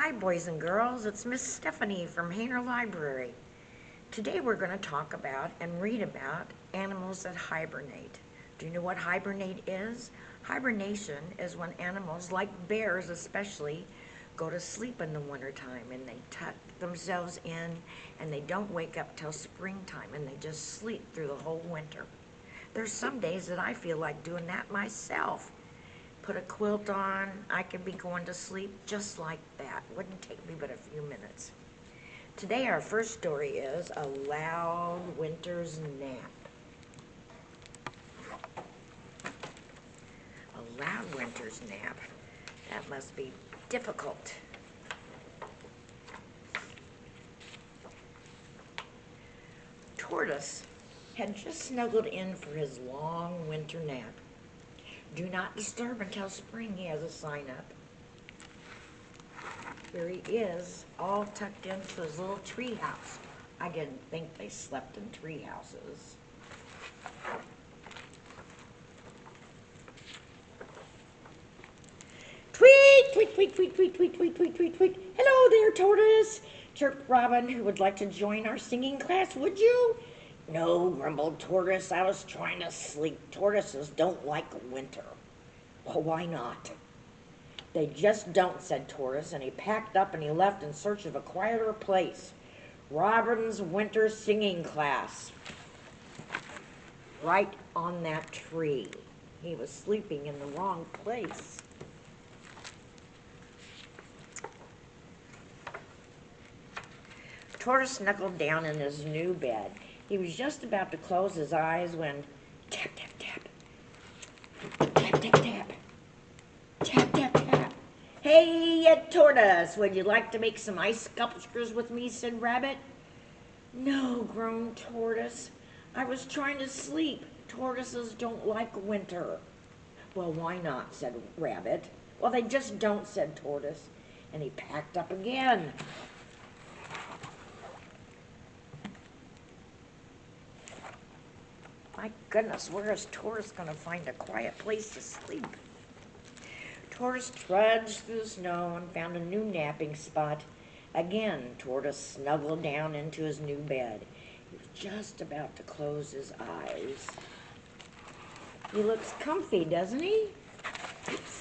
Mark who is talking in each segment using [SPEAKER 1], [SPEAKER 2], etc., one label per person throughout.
[SPEAKER 1] Hi, boys and girls. It's Miss Stephanie from Hainer Library. Today we're going to talk about and read about animals that hibernate. Do you know what hibernate is? Hibernation is when animals, like bears especially, go to sleep in the wintertime and they tuck themselves in and they don't wake up till springtime and they just sleep through the whole winter. There's some days that I feel like doing that myself. Put a quilt on, I could be going to sleep just like that. Wouldn't take me but a few minutes. Today our first story is A Loud Winter's Nap. A loud winter's nap. That must be difficult. Tortoise had just snuggled in for his long winter nap. Do not disturb until spring, he has a sign up. Here he is, all tucked into his little tree house. I didn't think they slept in tree houses. Tweet, tweet, tweet, tweet, tweet, tweet, tweet, tweet, tweet, tweet. Hello there, Tortoise, chirped Robin, who would like to join our singing class, would you? No, grumbled Tortoise, I was trying to sleep. Tortoises don't like winter. Well, why not? They just don't, said Tortoise, and he packed up and he left in search of a quieter place. Robin's winter singing class. Right on that tree. He was sleeping in the wrong place. Tortoise snuggled down in his new bed. He was just about to close his eyes when tap, tap, tap. Tap, tap, tap. Tap, tap, tap. Hey, Tortoise, would you like to make some ice sculptures with me, said Rabbit. No, groaned Tortoise. I was trying to sleep. Tortoises don't like winter. Well, why not, said Rabbit. Well, they just don't, said Tortoise. And he packed up again. My goodness, where is Tortoise going to find a quiet place to sleep? Tortoise trudged through the snow and found a new napping spot. Again, Tortoise snuggled down into his new bed. He was just about to close his eyes. He looks comfy, doesn't he? Oops.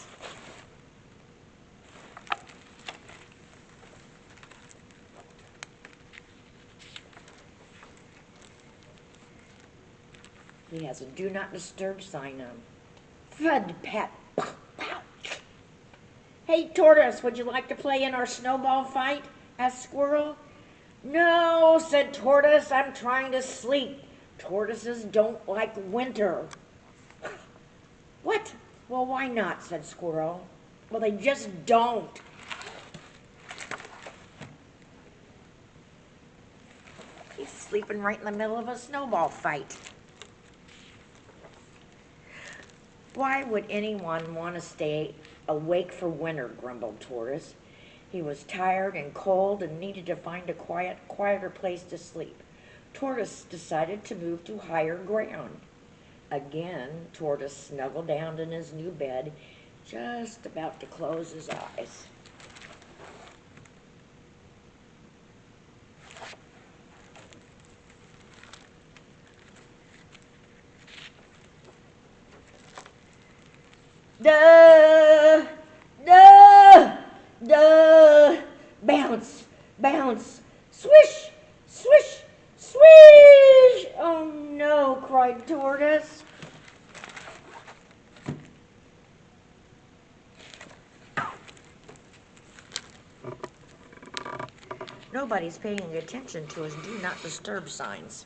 [SPEAKER 1] He has a do not disturb sign on. Thud, pat, pow, pow. Hey, Tortoise, would you like to play in our snowball fight? Asked Squirrel. No, said Tortoise, I'm trying to sleep. Tortoises don't like winter. What? Well, why not, said Squirrel. Well, they just don't. He's sleeping right in the middle of a snowball fight. Why would anyone want to stay awake for winter, grumbled Tortoise. He was tired and cold and needed to find a quieter place to sleep. Tortoise decided to move to higher ground. Again, Tortoise snuggled down in his new bed, just about to close his eyes. Duh! Duh! Duh! Bounce! Bounce! Swish! Swish! Swish! Oh no, cried Tortoise. Nobody's paying attention to his do not disturb signs.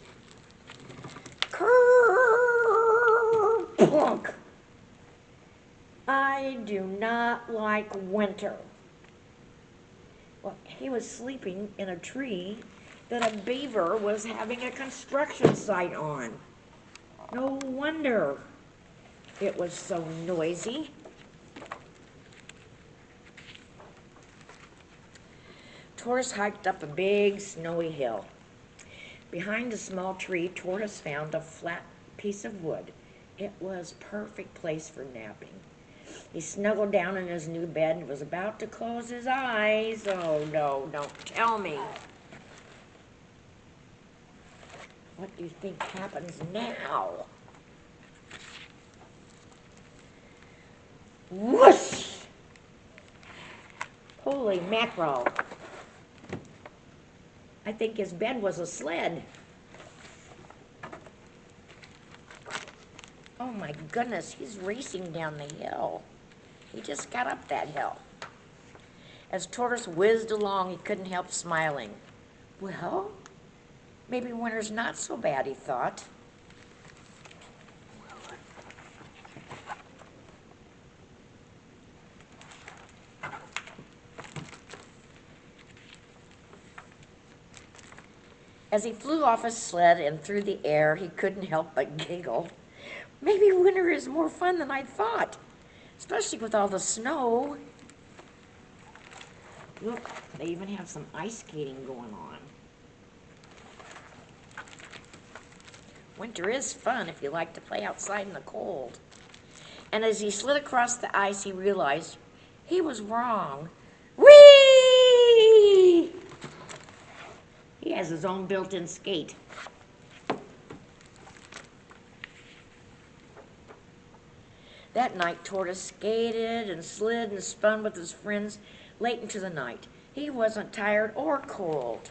[SPEAKER 1] Plunk! I do not like winter. Well, he was sleeping in a tree that a beaver was having a construction site on. No wonder it was so noisy. Tortoise hiked up a big snowy hill. Behind a small tree, Tortoise found a flat piece of wood. It was a perfect place for napping. He snuggled down in his new bed and was about to close his eyes. Oh, no, don't tell me. What do you think happens now? Whoosh! Holy mackerel. I think his bed was a sled. Oh my goodness, he's racing down the hill. He just got up that hill. As Tortoise whizzed along, he couldn't help smiling. Well, maybe winter's not so bad, he thought. As he flew off his sled and through the air, he couldn't help but giggle. Maybe winter is more fun than I thought, especially with all the snow. Look, they even have some ice skating going on. Winter is fun if you like to play outside in the cold. And as he slid across the ice, he realized he was wrong. Whee! He has his own built-in skate. That night, Tortoise skated and slid and spun with his friends late into the night. He wasn't tired or cold.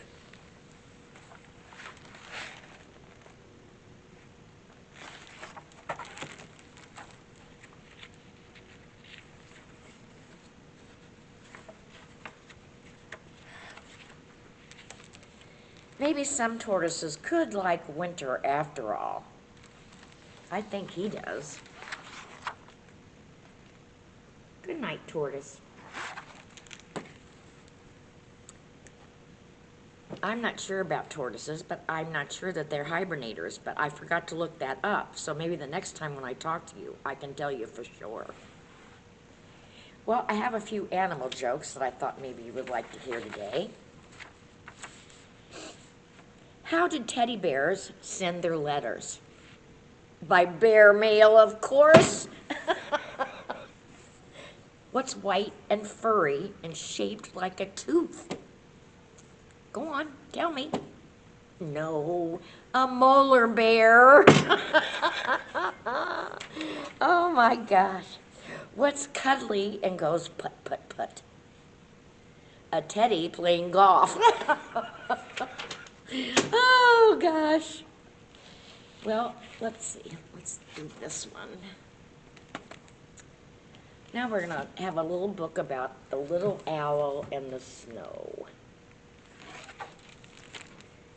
[SPEAKER 1] Maybe some tortoises could like winter after all. I think he does. Good night, Tortoise. I'm not sure about tortoises, but I'm not sure that they're hibernators, but I forgot to look that up, so maybe the next time when I talk to you, I can tell you for sure. Well, I have a few animal jokes that I thought maybe you would like to hear today. How did teddy bears send their letters? By bear mail, of course. What's white and furry and shaped like a tooth? Go on, tell me. No, a molar bear. Oh my gosh. What's cuddly and goes put, put, put? A teddy playing golf. Oh gosh. Well, let's see. Let's do this one. Now we're going to have a little book about the little owl and the snow.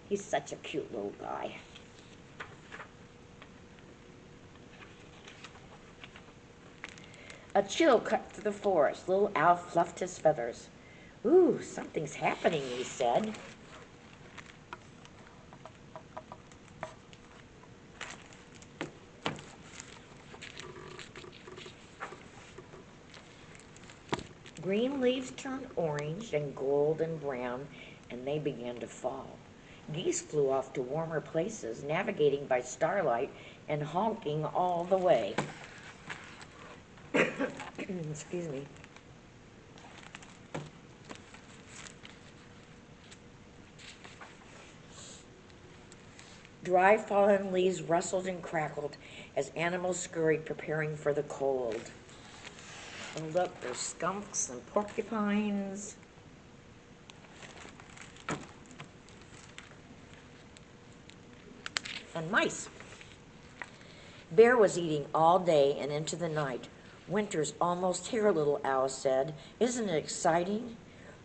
[SPEAKER 1] He's such a cute little guy. A chill cut through the forest. Little owl fluffed his feathers. Ooh, something's happening, he said. Green leaves turned orange and gold and brown, and they began to fall. Geese flew off to warmer places, navigating by starlight and honking all the way. Excuse me. Dry fallen leaves rustled and crackled as animals scurried, preparing for the cold. Oh, look, there's skunks and porcupines. And mice. Bear was eating all day and into the night. Winter's almost here, Little Owl said. Isn't it exciting?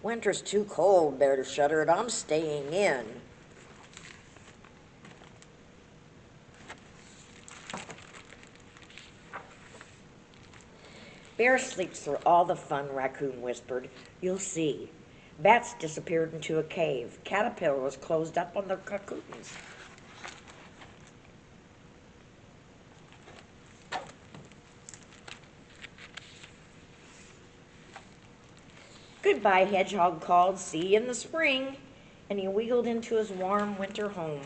[SPEAKER 1] Winter's too cold, Bear shuddered. I'm staying in. Bear sleeps through all the fun, Raccoon whispered. You'll see. Bats disappeared into a cave. Caterpillars closed up on their cocoons. Goodbye, Hedgehog called. See you in the spring. And he wiggled into his warm winter home.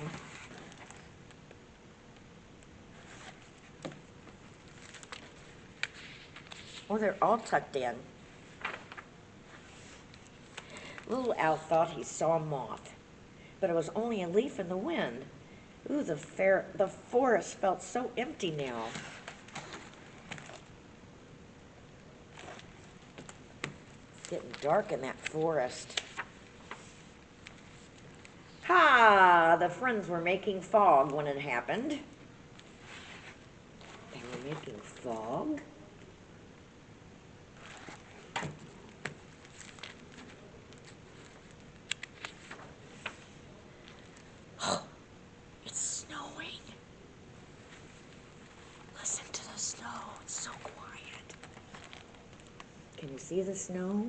[SPEAKER 1] Oh, they're all tucked in. Little Al thought he saw a moth, but it was only a leaf in the wind. Ooh, the forest felt so empty now. It's getting dark in that forest. Ha! The friends were making fog when it happened. They were making fog? It's snowing. Listen to the snow. It's so quiet. Can you see the snow?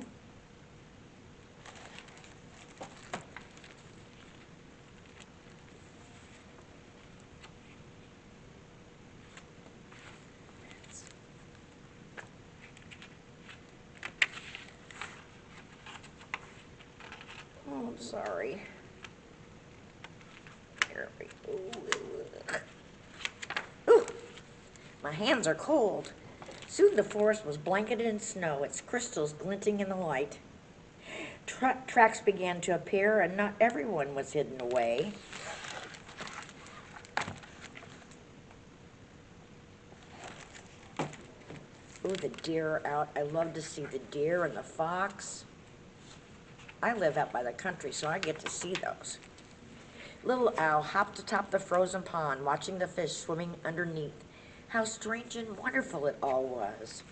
[SPEAKER 1] Oh, I'm sorry. There we go. Ooh, my hands are cold. Soon the forest was blanketed in snow, its crystals glinting in the light. Tracks began to appear, and not everyone was hidden away. Ooh, the deer are out. I love to see the deer and the fox. I live out by the country, so I get to see those. Little Owl hopped atop the frozen pond, watching the fish swimming underneath. How strange and wonderful it all was.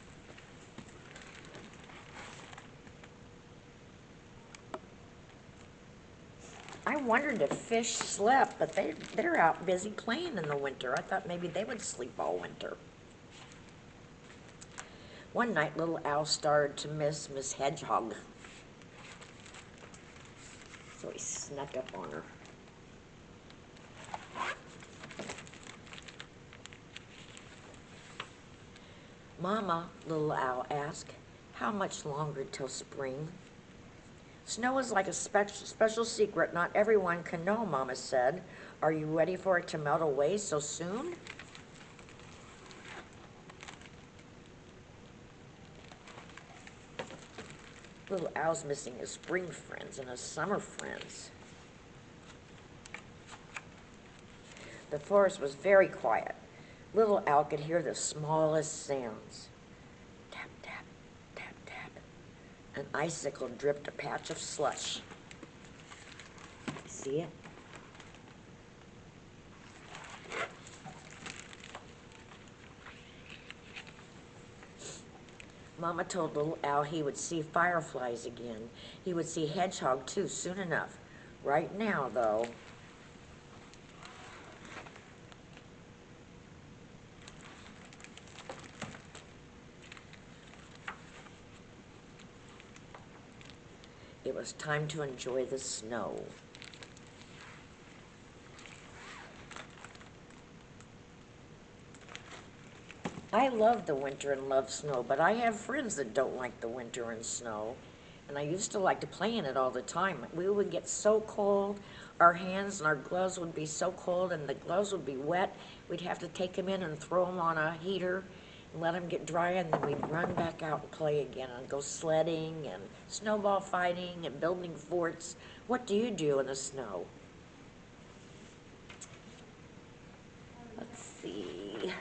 [SPEAKER 1] I wondered if fish slept, but they're out busy playing in the winter. I thought maybe they would sleep all winter. One night, Little Owl started to miss Miss Hedgehog. So he snuck up on her. Mama, Little Owl asked, how much longer till spring? Snow is like a special secret not everyone can know, Mama said. Are you ready for it to melt away so soon? Little Owl's missing his spring friends and his summer friends. The forest was very quiet. Little Owl could hear the smallest sounds. Tap, tap, tap, tap. An icicle dripped a patch of slush. See it? Mama told Little Owl he would see fireflies again. He would see Hedgehog too soon enough. Right now, though, it was time to enjoy the snow. I love the winter and love snow, but I have friends that don't like the winter and snow. And I used to like to play in it all the time. We would get so cold, our hands and our gloves would be so cold, and the gloves would be wet. We'd have to take them in and throw them on a heater and let them get dry, and then we'd run back out and play again and go sledding and snowball fighting and building forts. What do you do in the snow? Let's see.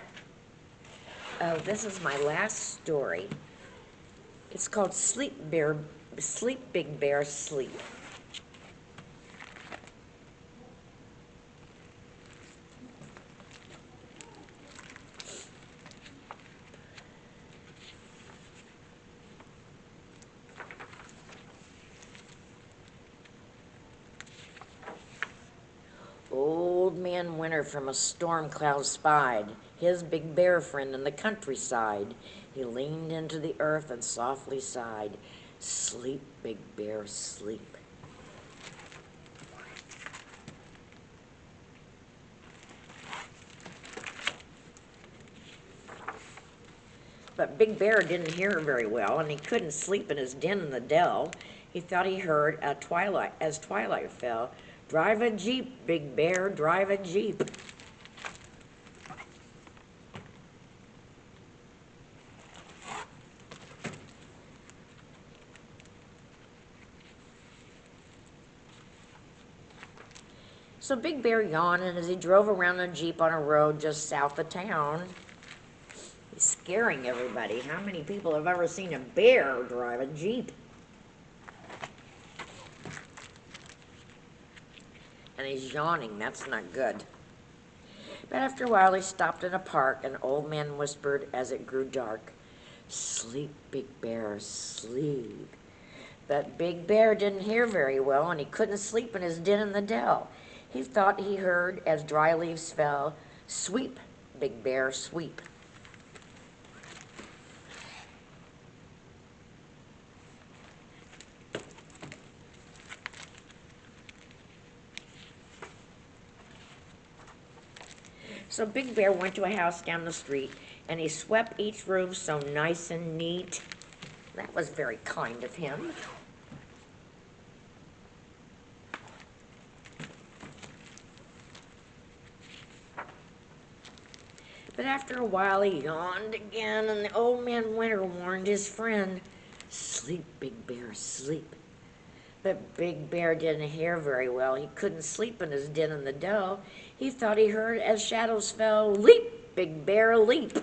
[SPEAKER 1] Oh, this is my last story. It's called Sleep Big Bear, Sleep. Old Man Winter from a storm cloud spied his big bear friend in the countryside. He leaned into the earth and softly sighed, sleep, Big Bear, sleep. But Big Bear didn't hear very well, and he couldn't sleep in his den in the dell. He thought he heard as twilight fell, drive a jeep, Big Bear, drive a jeep. So Big Bear yawned, and as he drove around in a Jeep on a road just south of town, he's scaring everybody. How many people have ever seen a bear drive a Jeep? And he's yawning. That's not good. But after a while, he stopped in a park. An old man whispered as it grew dark, "Sleep, Big Bear, sleep." But Big Bear didn't hear very well, and he couldn't sleep in his den in the dell. He thought he heard, as dry leaves fell, "Sweep, Big Bear, sweep." So Big Bear went to a house down the street, and he swept each room so nice and neat. That was very kind of him. But after a while he yawned again, and the old man Winter warned his friend, "Sleep, Big Bear, sleep." But Big Bear didn't hear very well. He couldn't sleep in his den in the dell. He thought he heard, as shadows fell, "Leap, Big Bear, leap."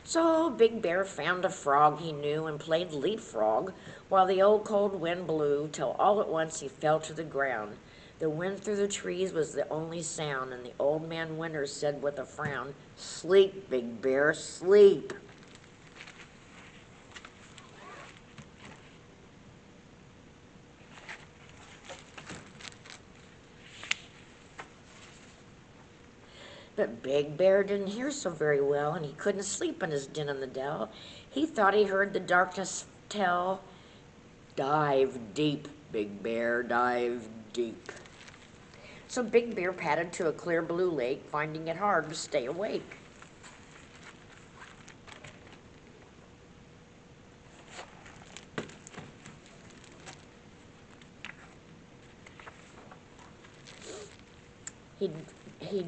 [SPEAKER 1] So Big Bear found a frog he knew and played leapfrog while the old cold wind blew, till all at once he fell to the ground. The wind through the trees was the only sound, and the old man Winter said with a frown, "Sleep, Big Bear, sleep." But Big Bear didn't hear so very well, and he couldn't sleep in his den in the dell. He thought he heard the darkness tell, "Dive deep, Big Bear, dive deep." So Big Bear padded to a clear blue lake, finding it hard to stay awake. He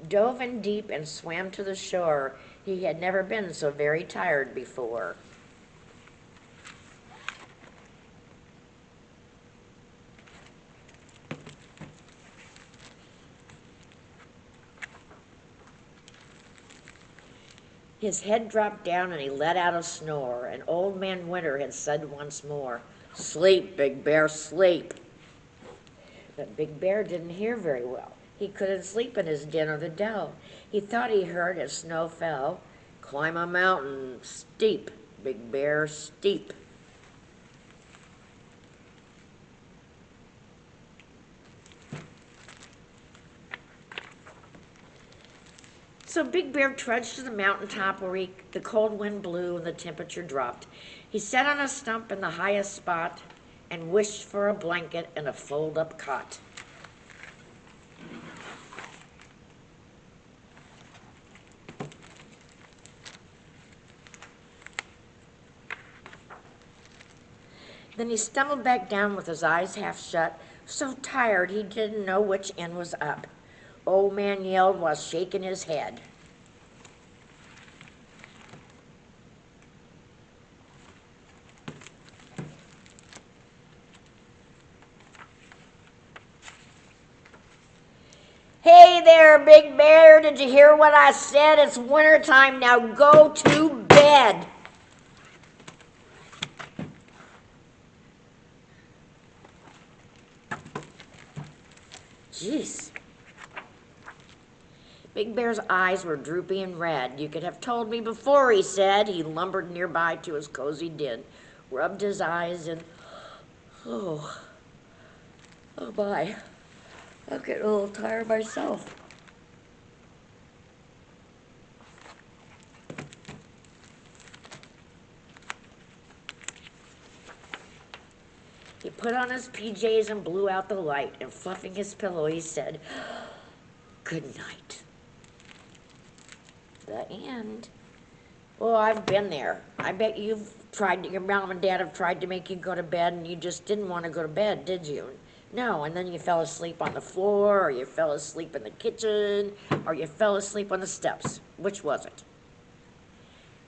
[SPEAKER 1] dove in deep and swam to the shore. He had never been so very tired before. His head dropped down and he let out a snore, and Old Man Winter had said once more, "Sleep, Big Bear, sleep." But Big Bear didn't hear very well. He couldn't sleep in his den or the dell. He thought he heard, as snow fell, "Climb a mountain steep, Big Bear, steep." So Big Bear trudged to the mountain top where the cold wind blew and the temperature dropped. He sat on a stump in the highest spot and wished for a blanket and a fold-up cot. Then he stumbled back down with his eyes half shut, so tired he didn't know which end was up. Old Man yelled while shaking his head, "Hey there, Big Bear, did you hear what I said? It's winter time, now go to bed." Jeez. Big Bear's eyes were droopy and red. "You could have told me before," he said. He lumbered nearby to his cozy den, rubbed his eyes, and oh, oh my, I'm getting a little tired myself. He put on his PJs and blew out the light, and fluffing his pillow, he said, "Good night." The end. Well, I've been there. I bet your mom and dad have tried to make you go to bed, and you just didn't want to go to bed, did you? No, and then you fell asleep on the floor, or you fell asleep in the kitchen, or you fell asleep on the steps. Which was it?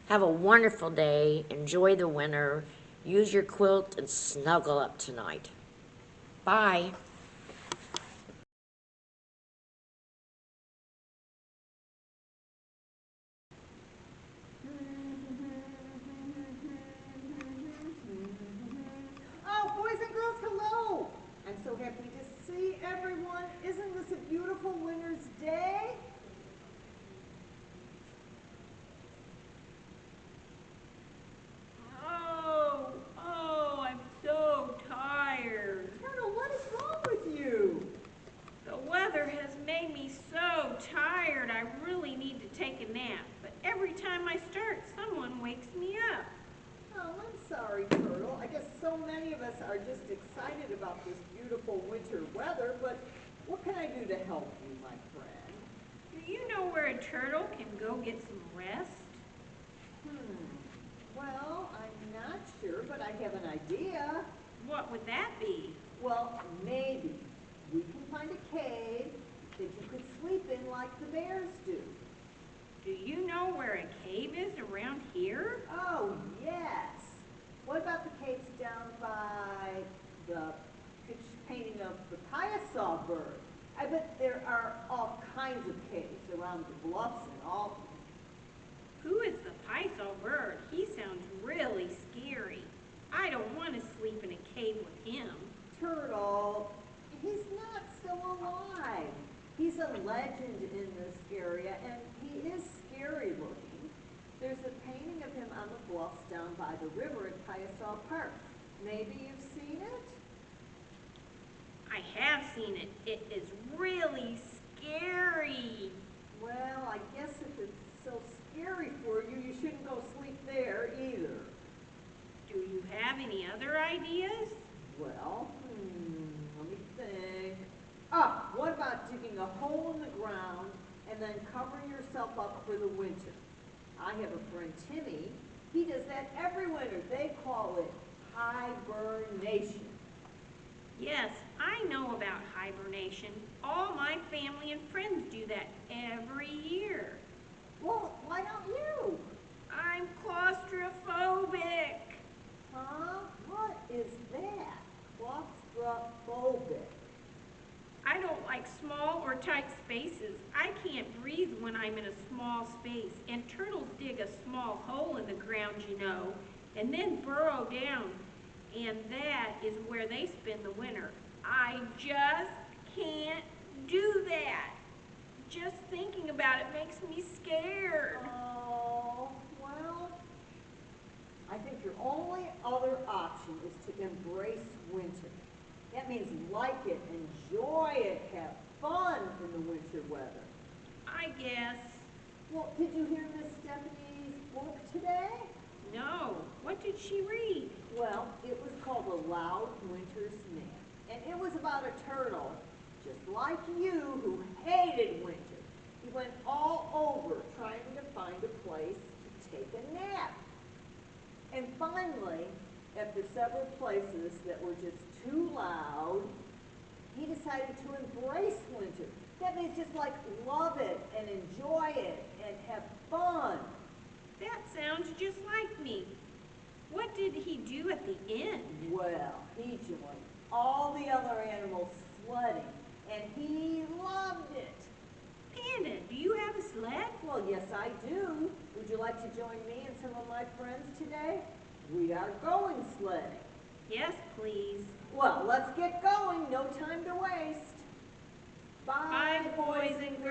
[SPEAKER 1] Have a wonderful day. Enjoy the winter. Use your quilt and snuggle up tonight. Bye.
[SPEAKER 2] Oh, boys and girls, hello! I'm so happy to see everyone. Isn't this a beautiful winter's day?
[SPEAKER 3] I'm so tired.
[SPEAKER 2] Turtle, what is wrong with you?
[SPEAKER 3] The weather has made me so tired. I really need to take a nap. But every time I start, someone wakes me up.
[SPEAKER 2] Oh, I'm sorry, Turtle. I guess so many of us are just excited about this beautiful winter weather, but what can I do to help you, my friend?
[SPEAKER 3] Do you know where a turtle can go get some rest?
[SPEAKER 2] Well, I'm not sure, but I have an idea.
[SPEAKER 3] What would that be?
[SPEAKER 2] Well, maybe we can find a cave that you could sleep in like the bears do.
[SPEAKER 3] Do you know where a cave is around here?
[SPEAKER 2] Oh, yes. What about the caves down by the painting of the Piasaw bird? I bet there are all kinds of caves around the bluffs and all.
[SPEAKER 3] Who is the Python bird? He sounds really scary. I don't want to sleep in a cave with him.
[SPEAKER 2] Turtle, he's not still alive. He's a legend in this area, and he is scary looking. There's a painting of him on the bluffs down by the river at Piasaw Park. Maybe you've seen it?
[SPEAKER 3] I have seen it. It is really scary.
[SPEAKER 2] Well, I guess if it's so scary for you, you shouldn't go sleep there either.
[SPEAKER 3] Do you have any other ideas?
[SPEAKER 2] Well, let me think. Ah, what about digging a hole in the ground and then covering yourself up for the winter? I have a friend, Timmy. He does that every winter. They call it hibernation.
[SPEAKER 3] Yes, I know about hibernation. All my family and friends do that every year.
[SPEAKER 2] Well, why don't you?
[SPEAKER 3] I'm claustrophobic.
[SPEAKER 2] Huh? What is that? Claustrophobic.
[SPEAKER 3] I don't like small or tight spaces. I can't breathe when I'm in a small space. And turtles dig a small hole in the ground, you know, and then burrow down. And that is where they spend the winter. I just can't do that. Just thinking about it makes me scared.
[SPEAKER 2] Oh, well, I think your only other option is to embrace winter. That means like it, enjoy it, have fun in the winter weather.
[SPEAKER 3] I guess.
[SPEAKER 2] Well, did you hear Miss Stephanie's book today?
[SPEAKER 3] No. What did she read?
[SPEAKER 2] Well, it was called A Loud Winter's Nap. And it was about a turtle, just like you, who hated winter. He went all over trying to find a place to take a nap. And finally, after several places that were just too loud, he decided to embrace winter. That means just like love it and enjoy it and have fun.
[SPEAKER 3] That sounds just like me. What did he do at the end?
[SPEAKER 2] Well, he joined all the other animals sledding, and he loved it.
[SPEAKER 3] Panda, do you have a sled?
[SPEAKER 2] Well, yes, I do. Would you like to join me and some of my friends today? We are going sledding.
[SPEAKER 3] Yes, please.
[SPEAKER 2] Well, let's get going. No time to waste.
[SPEAKER 3] Bye, boys and